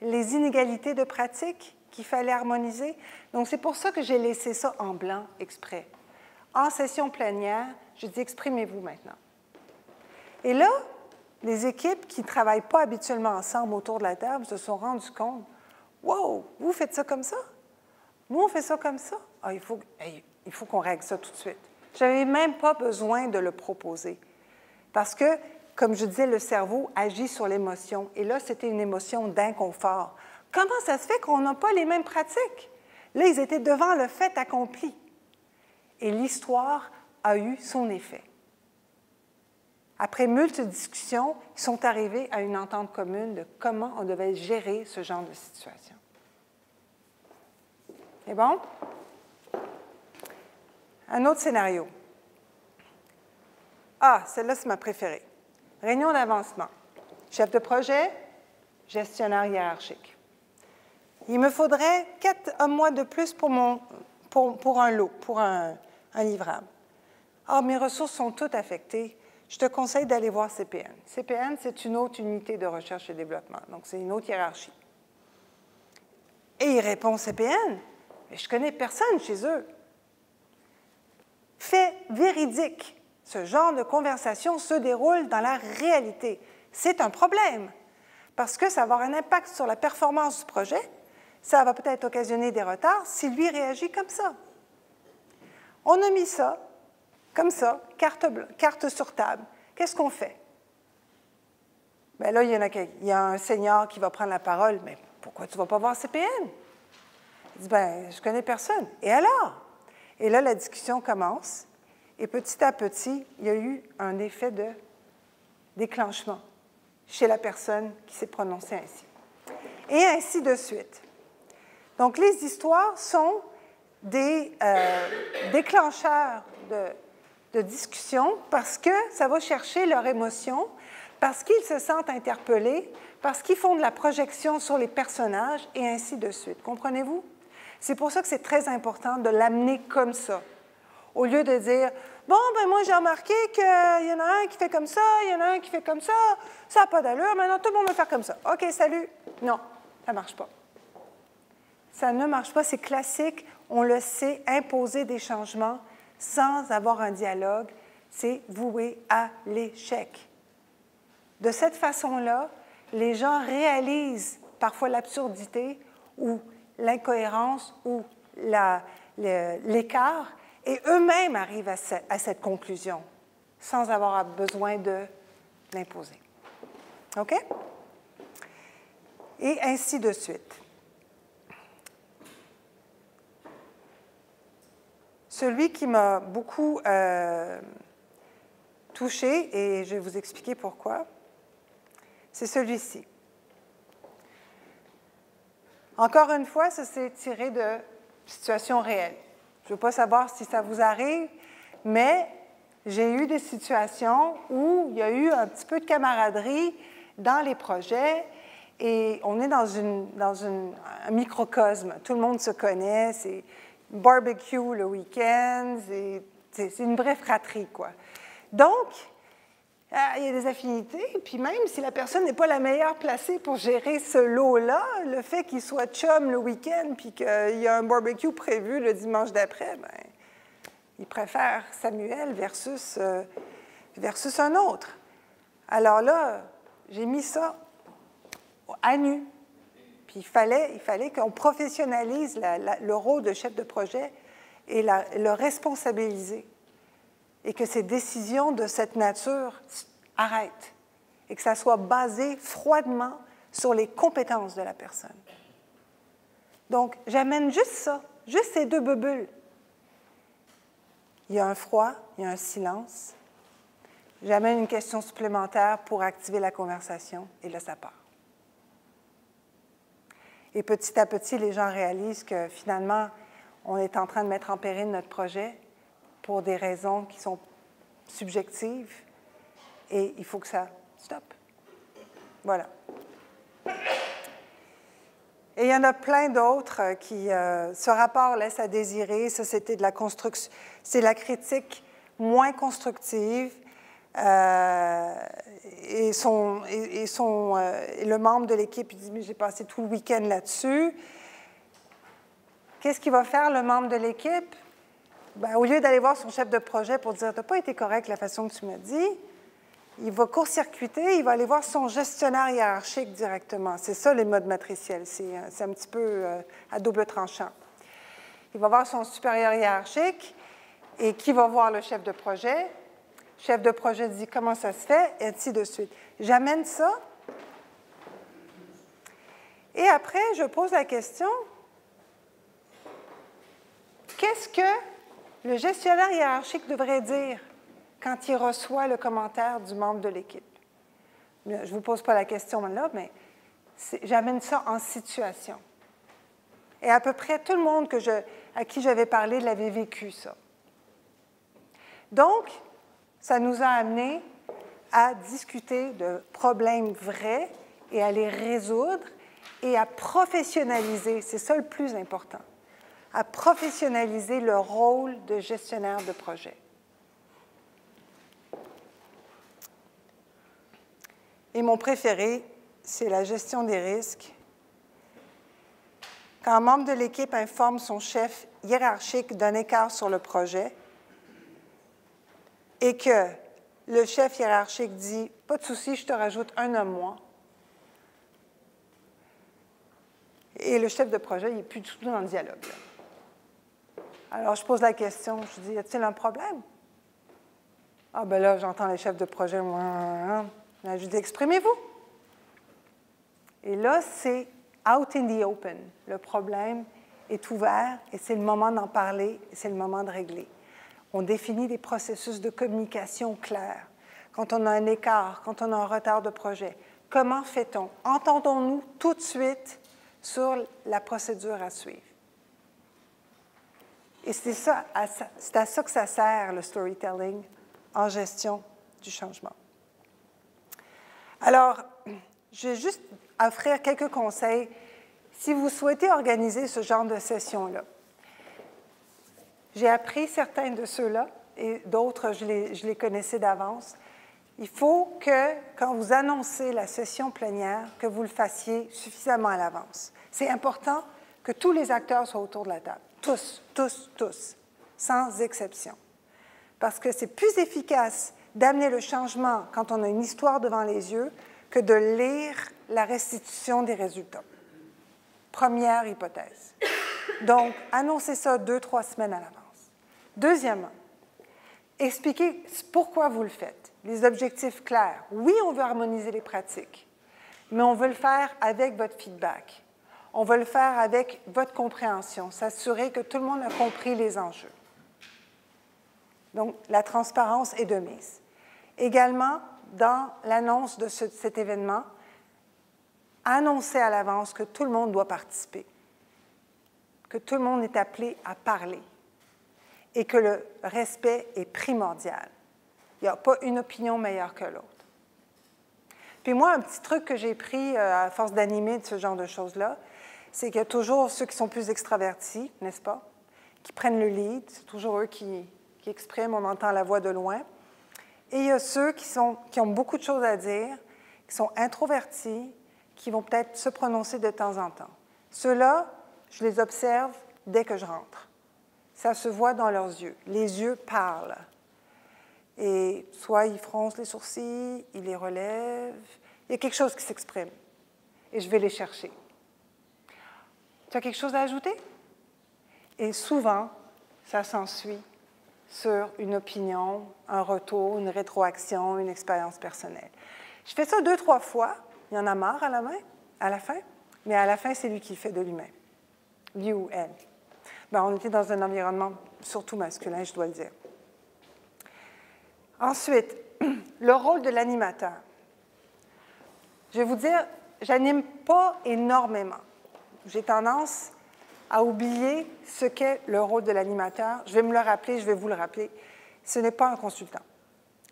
S1: les inégalités de pratique qu'il fallait harmoniser? Donc, c'est pour ça que j'ai laissé ça en blanc exprès. En session plénière, je dis « exprimez-vous maintenant ». Et là, les équipes qui ne travaillent pas habituellement ensemble autour de la table se sont rendues compte, « Wow, vous faites ça comme ça? Nous, on fait ça comme ça? Ah, il faut qu'on règle ça tout de suite. » Je n'avais même pas besoin de le proposer. Parce que, comme je disais, le cerveau agit sur l'émotion. Et là, c'était une émotion d'inconfort. Comment ça se fait qu'on n'a pas les mêmes pratiques? Là, ils étaient devant le fait accompli. Et l'histoire a eu son effet. Après multiples discussions, ils sont arrivés à une entente commune de comment on devait gérer ce genre de situation. C'est bon? Un autre scénario. Ah, celle-là, c'est ma préférée. Réunion d'avancement. Chef de projet, gestionnaire hiérarchique. Il me faudrait 4 mois de plus pour un lot, pour un livrable. Ah, mes ressources sont toutes affectées. Je te conseille d'aller voir CPN. CPN, c'est une autre unité de recherche et développement. Donc, c'est une autre hiérarchie. Et il répond CPN. Mais je ne connais personne chez eux. Fait véridique. Ce genre de conversation se déroule dans la réalité. C'est un problème, parce que ça va avoir un impact sur la performance du projet, ça va peut-être occasionner des retards si lui réagit comme ça. On a mis ça, comme ça, carte sur table. Qu'est-ce qu'on fait? Bien là, il y a un senior qui va prendre la parole. « Mais pourquoi tu ne vas pas voir CPN? » Il dit, « Bien, je ne connais personne. » Et alors? Et là, la discussion commence. Et petit à petit, il y a eu un effet de déclenchement chez la personne qui s'est prononcée ainsi. Et ainsi de suite. Donc, les histoires sont des déclencheurs de discussion parce que ça va chercher leur émotion, parce qu'ils se sentent interpellés, parce qu'ils font de la projection sur les personnages, et ainsi de suite. Comprenez-vous? C'est pour ça que c'est très important de l'amener comme ça. Au lieu de dire, bon, ben moi j'ai remarqué qu'il y en a un qui fait comme ça, il y en a un qui fait comme ça n'a pas d'allure, maintenant tout le monde va faire comme ça. OK, salut. Non, ça ne marche pas. Ça ne marche pas, c'est classique, on le sait, imposer des changements sans avoir un dialogue, c'est voué à l'échec. De cette façon-là, les gens réalisent parfois l'absurdité ou l'incohérence ou l'écart, et eux-mêmes arrivent à cette conclusion, sans avoir besoin de l'imposer. OK? Et ainsi de suite. Celui qui m'a beaucoup touchée, et je vais vous expliquer pourquoi, c'est celui-ci. Encore une fois, ça s'est tiré de situations réelles. Je ne veux pas savoir si ça vous arrive, mais j'ai eu des situations où il y a eu un petit peu de camaraderie dans les projets et on est dans un microcosme. Tout le monde se connaît, c'est barbecue le week-end, c'est une vraie fratrie, quoi. Donc, il y a des affinités, puis même si la personne n'est pas la meilleure placée pour gérer ce lot-là, le fait qu'il soit chum le week-end puis qu'il y a un barbecue prévu le dimanche d'après, bien, il préfère Samuel versus un autre. Alors là, j'ai mis ça à nu. Puis il fallait qu'on professionnalise le rôle de chef de projet et le responsabiliser. Et que ces décisions de cette nature arrêtent. Et que ça soit basé froidement sur les compétences de la personne. Donc, j'amène juste ça, juste ces deux bubules. Il y a un froid, il y a un silence. J'amène une question supplémentaire pour activer la conversation, et là, ça part. Et petit à petit, les gens réalisent que finalement, on est en train de mettre en péril notre projet pour des raisons qui sont subjectives, et il faut que ça stoppe. Voilà. Et il y en a plein d'autres qui, ce rapport laisse à désirer. Ça, c'était de la construction, c'est la critique moins constructive. Et le membre de l'équipe, il dit, mais j'ai passé tout le week-end là-dessus. Qu'est-ce qu'il va faire, le membre de l'équipe? Bien, au lieu d'aller voir son chef de projet pour dire, tu n'as pas été correct la façon que tu m'as dit, il va court-circuiter, il va aller voir son gestionnaire hiérarchique directement. C'est ça, les modes matriciels. C'est un petit peu à double tranchant. Il va voir son supérieur hiérarchique et qui va voir le chef de projet. Le chef de projet dit comment ça se fait, et ainsi de suite. J'amène ça. Et après, je pose la question, qu'est-ce que le gestionnaire hiérarchique devrait dire quand il reçoit le commentaire du membre de l'équipe? Je ne vous pose pas la question là, mais j'amène ça en situation. Et à peu près tout le monde à qui j'avais parlé l'avait vécu, ça. Donc, ça nous a amené à discuter de problèmes vrais et à les résoudre et à professionnaliser, c'est ça le plus important, à professionnaliser le rôle de gestionnaire de projet. Et mon préféré, c'est la gestion des risques. Quand un membre de l'équipe informe son chef hiérarchique d'un écart sur le projet et que le chef hiérarchique dit « Pas de souci, je te rajoute un homme moins », et le chef de projet, il n'est plus du tout dans le dialogue. Alors, je pose la question, je dis « Y a-t-il un problème? » Ah, ben là, j'entends les chefs de projet, là, je dis « Exprimez-vous. » Et là, c'est out in the open. Le problème est ouvert et c'est le moment d'en parler et c'est le moment de régler. On définit des processus de communication clairs. Quand on a un écart, quand on a un retard de projet, comment fait-on? Entendons-nous tout de suite sur la procédure à suivre. Et c'est à ça que ça sert, le storytelling, en gestion du changement. Alors, je vais juste offrir quelques conseils si vous souhaitez organiser ce genre de session-là. J'ai appris certains de ceux-là et d'autres, je les connaissais d'avance. Il faut que, quand vous annoncez la session plénière, que vous le fassiez suffisamment à l'avance. C'est important que tous les acteurs soient autour de la table. Tous, tous, tous, sans exception. Parce que c'est plus efficace d'amener le changement quand on a une histoire devant les yeux que de lire la restitution des résultats. Première hypothèse. Donc, annoncez ça 2-3 semaines à l'avance. Deuxièmement, expliquez pourquoi vous le faites. Les objectifs clairs. Oui, on veut harmoniser les pratiques, mais on veut le faire avec votre feedback. On veut le faire avec votre compréhension, s'assurer que tout le monde a compris les enjeux. Donc, la transparence est de mise. Également, dans l'annonce de cet événement, annoncez à l'avance que tout le monde doit participer, que tout le monde est appelé à parler. et que le respect est primordial. Il n'y a pas une opinion meilleure que l'autre. Puis moi, un petit truc que j'ai pris à force d'animer de ce genre de choses-là, c'est qu'il y a toujours ceux qui sont plus extravertis, n'est-ce pas, qui prennent le lead. C'est toujours eux qui expriment, on entend la voix de loin. Et il y a ceux qui ont beaucoup de choses à dire, qui sont introvertis, qui vont peut-être se prononcer de temps en temps. Ceux-là, je les observe dès que je rentre. Ça se voit dans leurs yeux. Les yeux parlent. Et soit ils froncent les sourcils, ils les relèvent. Il y a quelque chose qui s'exprime. Et je vais les chercher. Tu as quelque chose à ajouter? Et souvent, ça s'ensuit sur une opinion, un retour, une rétroaction, une expérience personnelle. Je fais ça 2-3 fois. Il y en a marre à la fin, mais à la fin, c'est lui qui le fait de lui-même. Lui ou elle. Bien, on était dans un environnement surtout masculin, je dois le dire. Ensuite, le rôle de l'animateur. Je vais vous dire, j'anime pas énormément. J'ai tendance à oublier ce qu'est le rôle de l'animateur. Je vais me le rappeler, je vais vous le rappeler. Ce n'est pas un consultant.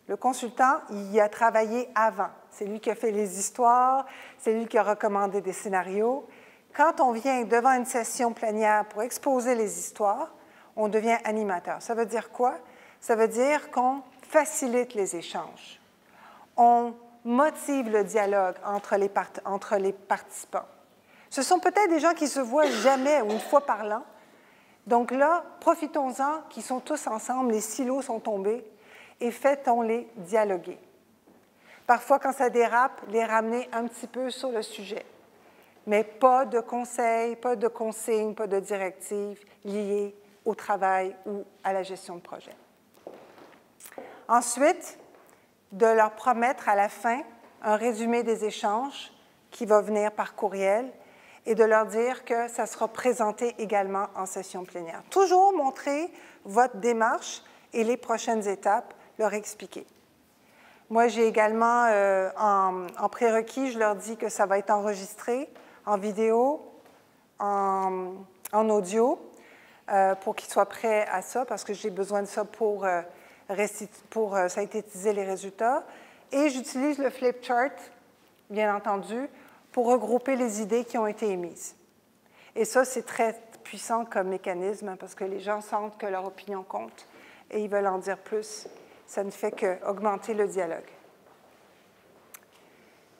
S1: Le consultant, il y a travaillé avant. C'est lui qui a fait les histoires, c'est lui qui a recommandé des scénarios. Quand on vient devant une session plénière pour exposer les histoires, on devient animateur. Ça veut dire quoi? Ça veut dire qu'on facilite les échanges. On motive le dialogue entre les participants. Ce sont peut-être des gens qui se voient jamais ou une fois par l'an. Donc là, profitons-en qu'ils sont tous ensemble, les silos sont tombés, et faisons-les dialoguer. Parfois, quand ça dérape, les ramener un petit peu sur le sujet. Mais pas de conseils, pas de consignes, pas de directives liées au travail ou à la gestion de projet. Ensuite, de leur promettre à la fin un résumé des échanges qui va venir par courriel et de leur dire que ça sera présenté également en session plénière. Toujours montrer votre démarche et les prochaines étapes, leur expliquer. Moi, j'ai également, en prérequis, je leur dis que ça va être enregistré en vidéo, en audio, pour qu'ils soient prêts à ça, parce que j'ai besoin de ça pour synthétiser les résultats. Et j'utilise le flip chart, bien entendu, pour regrouper les idées qui ont été émises. Et ça, c'est très puissant comme mécanisme, parce que les gens sentent que leur opinion compte et ils veulent en dire plus. Ça ne fait qu'augmenter le dialogue.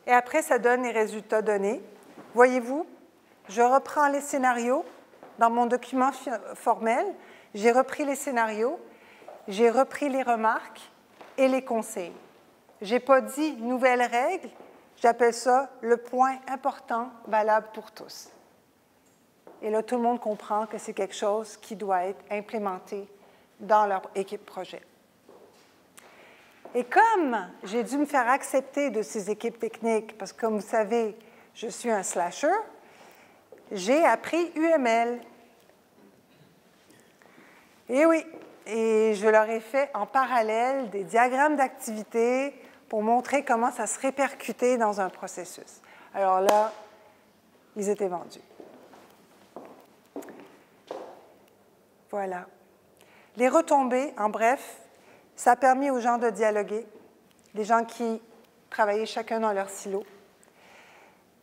S1: Et après, ça donne les résultats donnés. Voyez-vous, je reprends les scénarios. Dans mon document formel, j'ai repris les scénarios, j'ai repris les remarques et les conseils. Je n'ai pas dit « nouvelles règles », j'appelle ça « le point important valable pour tous ». Et là, tout le monde comprend que c'est quelque chose qui doit être implémenté dans leur équipe projet. Et comme j'ai dû me faire accepter de ces équipes techniques, parce que comme vous savez, je suis un slasher, j'ai appris UML. Et oui, et je leur ai fait en parallèle des diagrammes d'activité pour montrer comment ça se répercutait dans un processus. Alors là, ils étaient vendus. Voilà. Les retombées, en bref, ça a permis aux gens de dialoguer, les gens qui travaillaient chacun dans leur silo.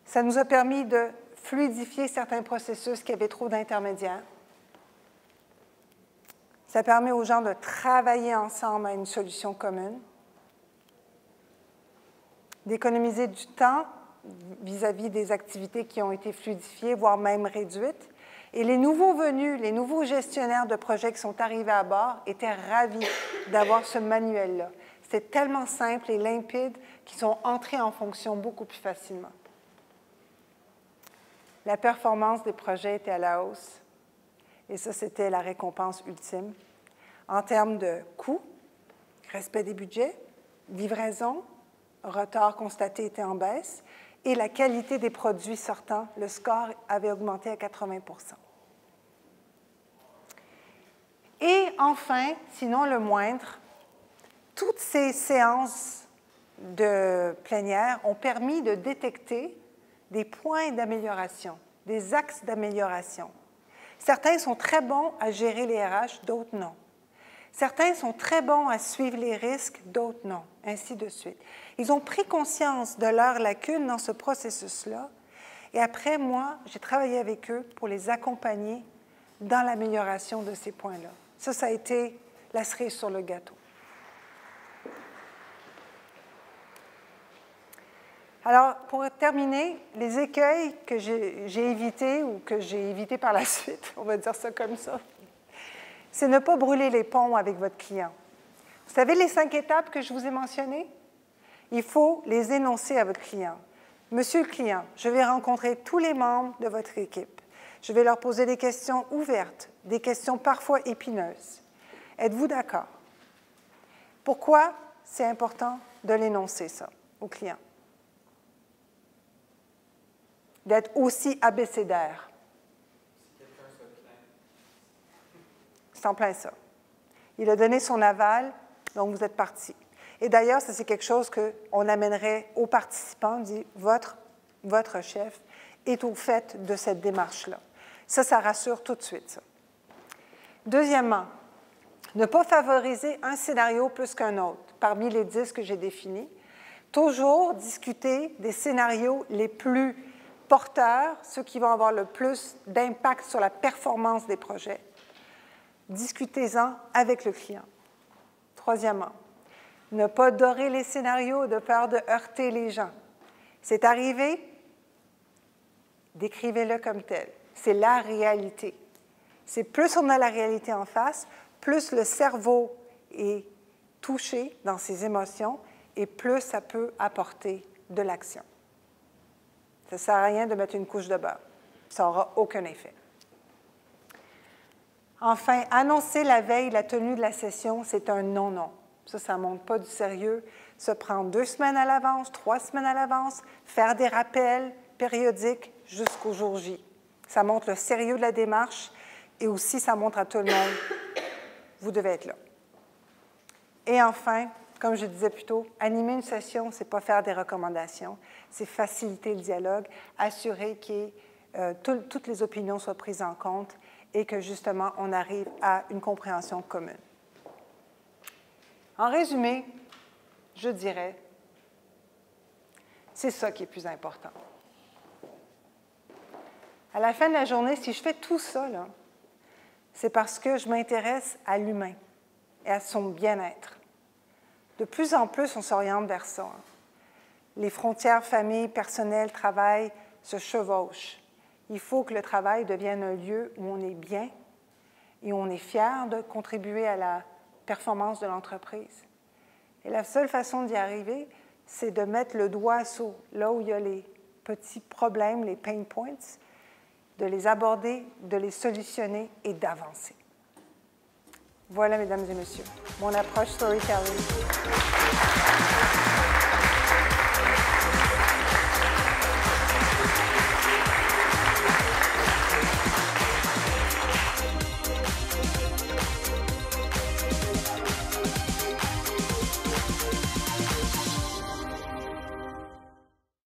S1: Ça nous a permis de fluidifier certains processus qui avaient trop d'intermédiaires. Ça permet aux gens de travailler ensemble à une solution commune, d'économiser du temps vis-à-vis des activités qui ont été fluidifiées, voire même réduites. Et les nouveaux venus, les nouveaux gestionnaires de projets qui sont arrivés à bord étaient ravis d'avoir ce manuel-là. C'était tellement simple et limpide qu'ils sont entrés en fonction beaucoup plus facilement. La performance des projets était à la hausse. Et ça, c'était la récompense ultime. En termes de coûts, respect des budgets, livraison, retard constaté était en baisse, et la qualité des produits sortants, le score avait augmenté à 80 %. Et enfin, sinon le moindre, toutes ces séances de plénière ont permis de détecter des points d'amélioration, des axes d'amélioration. Certains sont très bons à gérer les RH, d'autres non. Certains sont très bons à suivre les risques, d'autres non, ainsi de suite. Ils ont pris conscience de leurs lacunes dans ce processus-là. Et après, moi, j'ai travaillé avec eux pour les accompagner dans l'amélioration de ces points-là. Ça a été la cerise sur le gâteau. Alors, pour terminer, les écueils que j'ai évités ou que j'ai évités par la suite, on va dire ça comme ça, c'est ne pas brûler les ponts avec votre client. Vous savez les 5 étapes que je vous ai mentionnées? Il faut les énoncer à votre client. Monsieur le client, je vais rencontrer tous les membres de votre équipe. Je vais leur poser des questions ouvertes, des questions parfois épineuses. Êtes-vous d'accord? Pourquoi c'est important de l'énoncer, ça, au client? D'être aussi abécédaire. C'est en plein ça. Il a donné son aval, donc vous êtes parti. Et d'ailleurs, ça, c'est quelque chose qu'on amènerait aux participants, dit votre chef est au fait de cette démarche-là. Ça rassure tout de suite, ça. Deuxièmement, ne pas favoriser un scénario plus qu'un autre, parmi les 10 que j'ai définis. Toujours discuter des scénarios les plus porteurs, ceux qui vont avoir le plus d'impact sur la performance des projets. Discutez-en avec le client. Troisièmement, ne pas dorer les scénarios de peur de heurter les gens. C'est arrivé, décrivez-le comme tel. C'est la réalité. C'est plus on a la réalité en face, plus le cerveau est touché dans ses émotions et plus ça peut apporter de l'action. Ça ne sert à rien de mettre une couche de beurre. Ça n'aura aucun effet. Enfin, annoncer la veille la tenue de la session, c'est un non-non. Ça ne montre pas du sérieux. Se prendre 2 semaines à l'avance, 3 semaines à l'avance, faire des rappels périodiques jusqu'au jour J. Ça montre le sérieux de la démarche et aussi ça montre à tout le monde, vous devez être là. Et enfin, comme je disais plus tôt, animer une session, ce n'est pas faire des recommandations, c'est faciliter le dialogue, assurer que toutes les opinions soient prises en compte et que, justement, on arrive à une compréhension commune. En résumé, je dirais, c'est ça qui est plus important. À la fin de la journée, si je fais tout ça, c'est parce que je m'intéresse à l'humain et à son bien-être. De plus en plus, on s'oriente vers ça. Les frontières famille, personnel, travail se chevauchent. Il faut que le travail devienne un lieu où on est bien et où on est fier de contribuer à la performance de l'entreprise. Et la seule façon d'y arriver, c'est de mettre le doigt sur là où il y a les petits problèmes, les pain points, de les aborder, de les solutionner et d'avancer. Voilà, mesdames et messieurs, mon approche storytelling.